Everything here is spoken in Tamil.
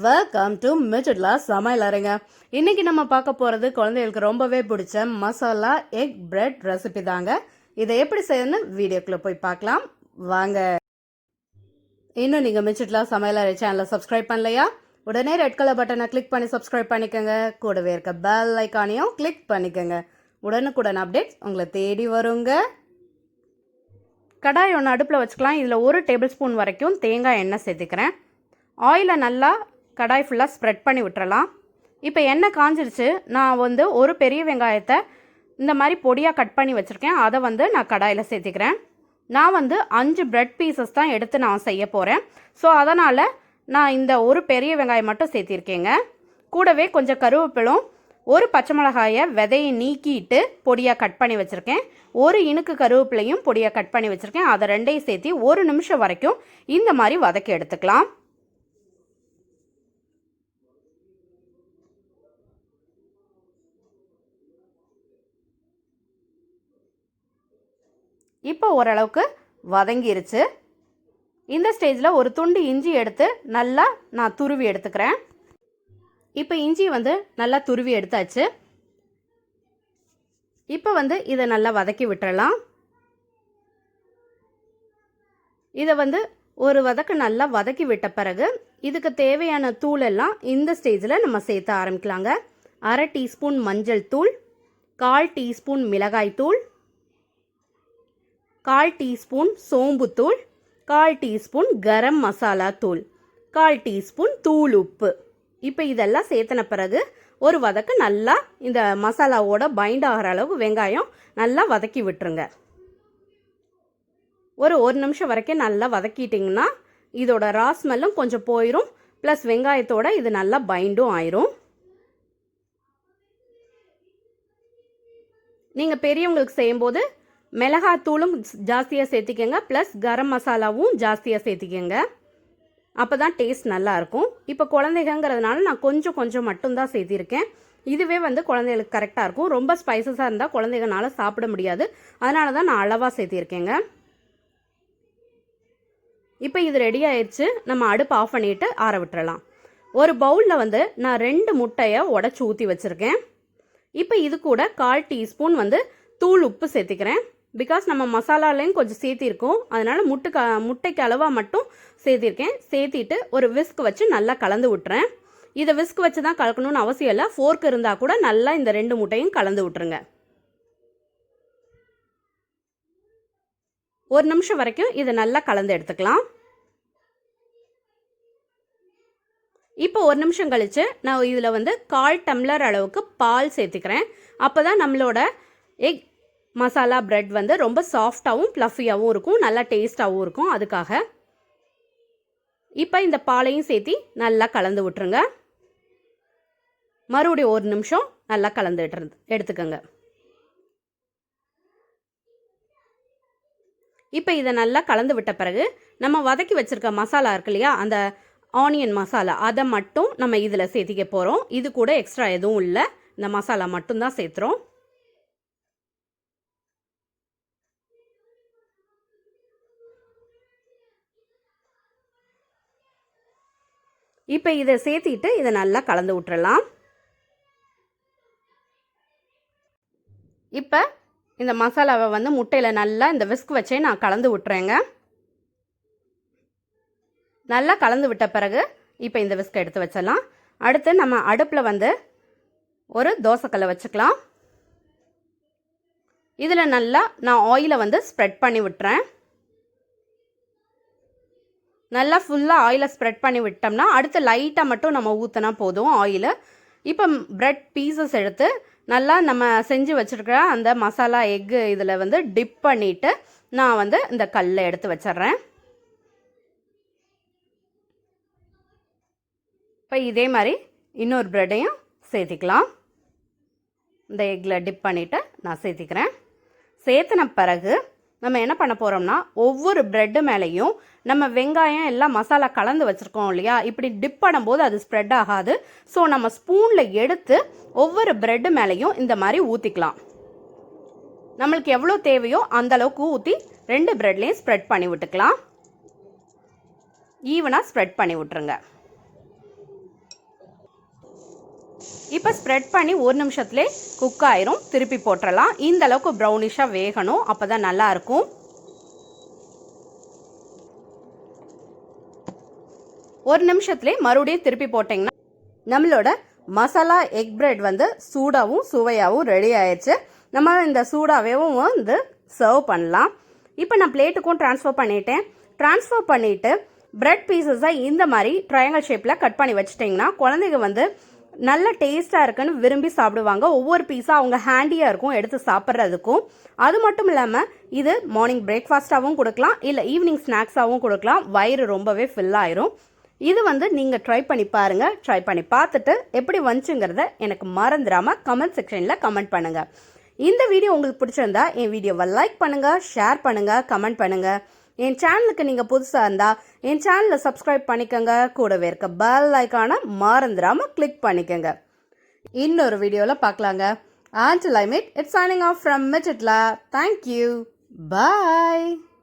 வெல்கம் டு மிச்சட்லா சமையல் அறைங்க. இன்னைக்கு நம்ம பார்க்க போகிறது குழந்தைகளுக்கு ரொம்பவே பிடிச்ச மசாலா எக் பிரெட் ரெசிபி தாங்க. இதை எப்படி செய்யணும்னு வீடியோக்குள்ளே போய் பார்க்கலாம் வாங்க. இன்னும் நீங்கள் மிச்சட்லா சமையல் அறை சேனலை சப்ஸ்கிரைப் பண்ணலையா? உடனே ரெட் கலர் பட்டனை கிளிக் பண்ணி சப்ஸ்கிரைப் பண்ணிக்கோங்க. கூடவே இருக்க பெல் ஐக்கானையும் கிளிக் பண்ணிக்கோங்க. உடனுக்குடன் அப்டேட்ஸ் உங்களை தேடி வருங்க. கடாய் ஒன்று அடுப்பில் வச்சுக்கலாம். இதில் 1 டேபிள் ஸ்பூன் வரைக்கும் தேங்காய் எண்ணெய் சேர்த்துக்கிறேன். ஆயிலை நல்லா கடாய் ஃபுல்லாக ஸ்ப்ரெட் பண்ணி விட்டுறலாம். இப்போ எண்ணெய் காஞ்சிருச்சு. நான் ஒரு பெரிய வெங்காயத்தை இந்த மாதிரி பொடியாக கட் பண்ணி வச்சுருக்கேன். அதை நான் கடாயில் சேர்த்திக்கிறேன். நான் 5 பிரெட் பீசஸ் தான் எடுத்து நான் செய்ய போகிறேன். ஸோ அதனால் நான் இந்த ஒரு பெரிய வெங்காயம் மட்டும் சேர்த்திருக்கேங்க. கூடவே கொஞ்சம் கருவேப்பிலும், ஒரு பச்சை மிளகாயை விதையை நீக்கிட்டு பொடியாக கட் பண்ணி வச்சுருக்கேன். ஒரு இனுக்கு கருவேப்பிலையும் பொடியாக கட் பண்ணி வச்சுருக்கேன். அதை ரெண்டையும் சேர்த்து 1 நிமிஷம் வரைக்கும் இந்த மாதிரி வதக்கி எடுத்துக்கலாம். இப்போ ஓரளவுக்கு வதங்கிருச்சு. இந்த ஸ்டேஜில் ஒரு துண்டு இஞ்சி எடுத்து நல்லா நான் துருவி எடுத்துக்கிறேன். இப்போ இஞ்சி நல்லா துருவி எடுத்தாச்சு. இப்போ இதை நல்லா வதக்கி விட்டுறலாம். இதை ஒரு வதக்கு நல்லா வதக்கி விட்ட பிறகு இதுக்கு தேவையான தூள் எல்லாம் இந்த ஸ்டேஜில் நம்ம சேர்த்த ஆரம்பிக்கலாங்க. 1/2 டீஸ்பூன் மஞ்சள் தூள், 1/4 டீஸ்பூன் மிளகாய் தூள், 1/4 டீஸ்பூன் சோம்புத்தூள், 1/4 டீஸ்பூன் கரம் மசாலா தூள், 1/4 டீஸ்பூன் தூள் உப்பு. இப்போ இதெல்லாம் சேர்த்தன பிறகு ஒரு வதக்கு நல்லா இந்த மசாலாவோட பைண்ட் ஆகிற அளவுக்கு வெங்காயம் நல்லா வதக்கி விட்டுருங்க. ஒரு நிமிஷம் வரைக்கும் நல்லா வதக்கிட்டிங்கன்னா இதோட ரா ஸ்மெல்லும் கொஞ்சம் போயிடும். ப்ளஸ் வெங்காயத்தோட இது நல்லா பைண்டும் ஆயிரும். நீங்கள் பெரியவங்களுக்கு செய்யும்போது மிளகாத்தூளும் ஜாஸ்தியாக சேர்த்திக்கங்க. ப்ளஸ் கரம் மசாலாவும் ஜாஸ்தியாக சேர்த்திக்கங்க. அப்போ தான் டேஸ்ட் நல்லாயிருக்கும். இப்போ குழந்தைங்கிறதுனால நான் கொஞ்சம் மட்டும்தான் சேர்த்திருக்கேன். இதுவே குழந்தைகளுக்கு கரெக்டாக இருக்கும். ரொம்ப ஸ்பைசஸாக இருந்தால் குழந்தைங்கனால சாப்பிட முடியாது. அதனால தான் நான் அளவாக சேர்த்திருக்கேங்க. இப்போ இது ரெடி ஆயிடுச்சு. நம்ம அடுப்பு ஆஃப் பண்ணிவிட்டு ஆற விட்டுறலாம். ஒரு பவுலில் நான் 2 முட்டையை உடச்சி ஊற்றி வச்சுருக்கேன். இப்போ இது கூட 1/4 டீஸ்பூன் தூள் உப்பு சேர்த்திக்கிறேன். பிகாஸ் நம்ம மசாலாலையும் கொஞ்சம் சேர்த்திருக்கோம். அதனால் முட்டைக்கு அளவாக மட்டும் சேர்த்திருக்கேன். சேர்த்திட்டு ஒரு விஸ்க் வச்சு நல்லா கலந்து விட்டுறேன். இதை விஸ்க் வச்சு தான் கலக்கணும்னு அவசியம் இல்லை. ஃபோர்க் இருந்தால் கூட நல்லா இந்த 2 முட்டையும் கலந்து விட்டுருங்க. 1 நிமிஷம் வரைக்கும் இதை நல்லா கலந்து எடுத்துக்கலாம். இப்போ 1 நிமிஷம் கழித்து நான் இதில் 1/4 டம்ளர் அளவுக்கு பால் சேர்த்துக்கிறேன். அப்போ தான் நம்மளோட எக் மசாலா பிரெட் ரொம்ப சாஃப்டாகவும் ப்ளஃபியாகவும் இருக்கும். நல்லா டேஸ்டாகவும் இருக்கும். அதுக்காக இப்போ இந்த பாலையும் சேர்த்து நல்லா கலந்து விட்டுருங்க. மறுபடியும் 1 நிமிஷம் நல்லா கலந்து எடுத்துக்கோங்க. இப்போ இதை நல்லா கலந்து விட்ட பிறகு நம்ம வதக்கி வச்சுருக்க மசாலா இருக்கு இல்லையா, அந்த ஆனியன் மசாலா, அதை மட்டும் நம்ம இதில் சேர்த்திக்க போகிறோம். இது கூட எக்ஸ்ட்ரா எதுவும் இல்லை. இந்த மசாலா மட்டும்தான் சேர்த்துறோம். இப்போ இதை சேர்த்திட்டு இதை நல்லா கலந்து விட்டுறலாம். இப்போ இந்த மசாலாவை முட்டையில் நல்லா இந்த விஸ்க் வச்சே நான் கலந்து விட்டுறேங்க. நல்லா கலந்து விட்ட பிறகு இப்போ இந்த விஸ்க் எடுத்து வச்சிடலாம். அடுத்து நம்ம அடுப்பில் ஒரு தோசைக்கல்லை வச்சுக்கலாம். இதில் நல்லா நான் ஆயிலை ஸ்ப்ரெட் பண்ணி விட்டுறேன். நல்லா ஃபுல்லாக ஆயிலை ஸ்ப்ரெட் பண்ணி விட்டோம்னா அடுத்து லைட்டாக மட்டும் நம்ம ஊற்றினா போதும் ஆயிலு. இப்போ பிரெட் பீசஸ் எடுத்து நல்லா நம்ம செஞ்சு வச்சுருக்கிற அந்த மசாலா எக்கு இதில் டிப் பண்ணிவிட்டு நான் இந்த கல்லை எடுத்து வச்சிட்றேன். இப்போ இதே மாதிரி இன்னொரு ப்ரெட்டையும் சேர்த்திக்கலாம். இந்த எக்கில் டிப் பண்ணிவிட்டு நான் சேர்த்திக்கிறேன். சேர்த்தின பிறகு நம்ம என்ன பண்ண போகிறோம்னா ஒவ்வொரு ப்ரெட்டு மேலேயும் நம்ம வெங்காயம் எல்லாம் மசாலா கலந்து வச்சுருக்கோம் இல்லையா, இப்படி டிப் பண்ணும்போது அது ஸ்ப்ரெட் ஆகாது. ஸோ நம்ம ஸ்பூனில் எடுத்து ஒவ்வொரு ப்ரெட்டு மேலேயும் இந்த மாதிரி ஊற்றிக்கலாம். நம்மளுக்கு எவ்வளோ தேவையோ அந்தளவுக்கு ஊற்றி 2 ப்ரெட்லேயும் ஸ்ப்ரெட் பண்ணி விட்டுக்கலாம். ஈவனாக ஸ்ப்ரெட் பண்ணி விட்டுருங்க. இப்போ ஸ்ப்ரெட் பண்ணி ஒரு நிமிஷத்துலேயே குக் ஆயிரும். திருப்பி போட்டுடலாம். இந்த அளவுக்கு ப்ரௌனிஷாக வேகணும், அப்போ தான் நல்லாயிருக்கும். ஒரு நிமிஷத்துலேயே மறுபடியும் திருப்பி போட்டிங்கன்னா நம்மளோட மசாலா எக் பிரெட் வந்து சூடாகவும் சுவையாகவும் ரெடி ஆயிடுச்சு. நம்ம இந்த சூடாகவும் வந்து சர்வ் பண்ணலாம். இப்போ நான் பிளேட்டுக்கும் ட்ரான்ஸ்ஃபர் பண்ணிட்டேன். ட்ரான்ஸ்ஃபர் பண்ணிவிட்டு பிரெட் பீசஸை இந்த மாதிரி ட்ரையாங்கிள் ஷேப்பில் கட் பண்ணி வச்சிட்டிங்கன்னா குழந்தைங்க வந்து நல்ல டேஸ்ட்டாக இருக்குன்னு விரும்பி சாப்பிடுவாங்க. ஒவ்வொரு பீஸாக அவங்க ஹேண்டியாக இருக்கும் எடுத்து சாப்பிட்றதுக்கும். அது மட்டும் இல்லாமல் இது மார்னிங் பிரேக்ஃபாஸ்ட்டாகவும் கொடுக்கலாம், இல்லை ஈவினிங் ஸ்நாக்ஸாகவும் கொடுக்கலாம். வயிறு ரொம்பவே ஃபில் ஆயிரும். இது வந்து நீங்கள் ட்ரை பண்ணி பாருங்கள். ட்ரை பண்ணி பார்த்துட்டு எப்படி வந்துச்சுங்கிறத எனக்கு மறந்துடாமல் கமெண்ட் செக்ஷனில் கமெண்ட் பண்ணுங்கள். இந்த வீடியோ உங்களுக்கு பிடிச்சிருந்தா என் வீடியோவை லைக் பண்ணுங்கள், ஷேர் பண்ணுங்கள், கமெண்ட் பண்ணுங்கள். என் சேனலுக்கு நீங்கள் புதுசாக இருந்தால் என் சேனலை சப்ஸ்கிரைப் பண்ணிக்கோங்க. கூடவே இருக்க பெல் ஐக்கானை மறந்துடாமல் கிளிக் பண்ணிக்கோங்க. இன்னொரு வீடியோவில் பார்க்கலாங்க. Until I meet, it's signing off from Mitchitla. Thank you. Bye.